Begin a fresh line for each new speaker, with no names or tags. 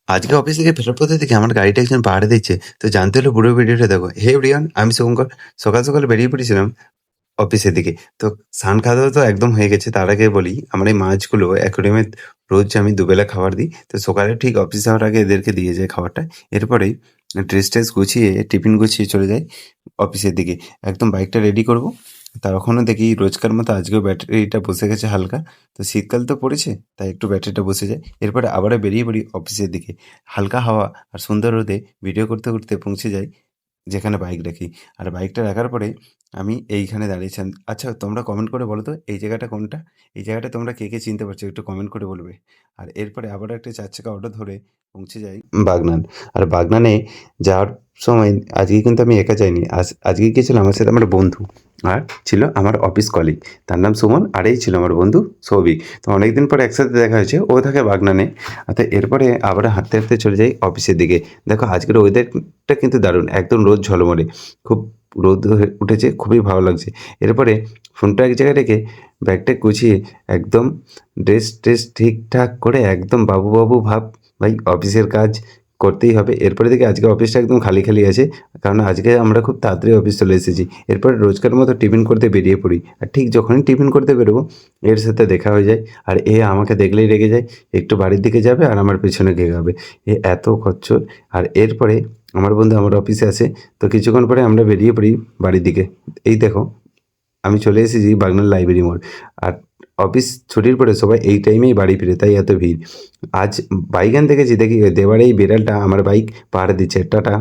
আজকে অফিস থেকে ফেরার পথে দেখি আমার গাড়িটা একজন পাহাড়ে দিচ্ছে। তো জানতে হলে পুরো ভিডিওটা দেখো। হে এভরিওয়ান, আমি শুভঙ্কর। সকাল সকাল বেরিয়ে পড়েছিলাম অফিসের দিকে। তো স্নান খাওয়া তো একদম হয়ে গেছে। তার আগে বলি, আমার এই মাছগুলো অ্যাকুয়ারিয়ামে রোজ আমি দুবেলা খাবার দিই। তো সকালে ঠিক অফিস যাওয়ার আগে এদেরকে দিয়ে যাই খাবারটা। এরপরেই ড্রেস ট্রেস গুছিয়ে টিফিন গুছিয়ে চলে যাই অফিসের দিকে। একদম বাইকটা রেডি করব। তখনও দেখি রোজকার মতো আজকেও ব্যাটারিটা বসে গেছে হালকা। তো শীতকাল তো পড়েছে, তাই একটু ব্যাটারিটা বসে যায়। এরপরে আবারও বেরিয়ে পড়ি অফিসের দিকে। হালকা হাওয়া আর সুন্দর রোদে ভিডিও করতে করতে পৌঁছে যাই যেখানে বাইক রাখি। আর বাইকটা রাখার পরে আমি এইখানে দাঁড়িয়েছিলাম। আচ্ছা, তোমরা কমেন্ট করে বলো তো এই জায়গাটা কোনটা? এই জায়গাটা তোমরা কে কে চিনতে পারছো একটু কমেন্ট করে বলবে। আর এরপরে আবারও একটা ৪ চাকা অটো ধরে পৌঁছে যাই বাগনান। আর বাগনানে যাওয়ার সময় আজকে কিন্তু আমি একা যাইনি। আজকে গিয়েছিল আমার সাথে আমার বন্ধু। আর ছিল আমার অফিস কলিগ। তার নাম সুমন, আর এই ছিল আমার বন্ধু সৌভিক। তো অনেকদিন পরে একসাথে দেখা হয়েছে। ও থাকে বাগনানে। অর্থাৎ এরপরে আবার হাঁটতে হাঁটতে চলে যাই অফিসের দিকে। দেখো আজকের ওয়েদারটা কিন্তু দারুণ, একদম রোদ ঝলমলে। খুব রোদ হয়ে উঠেছে, খুবই ভালো লাগছে। এরপরে ফোনটা এক জায়গায় রেখে ব্যাগটা গুছিয়ে একদম ড্রেস ট্রেস ঠিকঠাক করে একদম বাবু বাবু ভাব। ভাই অফিসের কাজ করতেই হবে। এরপরে দেখি আজকে অফিসটা একদম খালি খালি আছে, কারণ আজকে আমরা খুব তাড়াতাড়ি অফিস চলে এসেছি। এরপরে রোজকার মতো টিফিন করতে বেরিয়ে পড়ি। আর ঠিক যখনই টিফিন করতে বেরোবো এর সাথে দেখা হয়ে যায়। আর এ আমাকে দেখলেই রেগে যায়, একটু বাড়ির দিকে যাবে আর আমার পেছনে ঘেরাবে। এ এত খচ্চর। আর এরপরে আমার বন্ধু আমার অফিসে আসে। তো কিছুক্ষণ পরে আমরা বেরিয়ে পড়ি বাড়ির দিকে। এই দেখো আমি চলে এসেছি বাগনান লাইব্রেরি মোড়। আর অফিস ছুটির পরে সবাই এই টাইমেই বাড়ি ফিরে, তাই এত ভিড়। আজ বাইক আনতে গেছি, দেখি দেবার এই বিড়ালটা আমার বাইক পাহাড়ে দিচ্ছে। টাটা।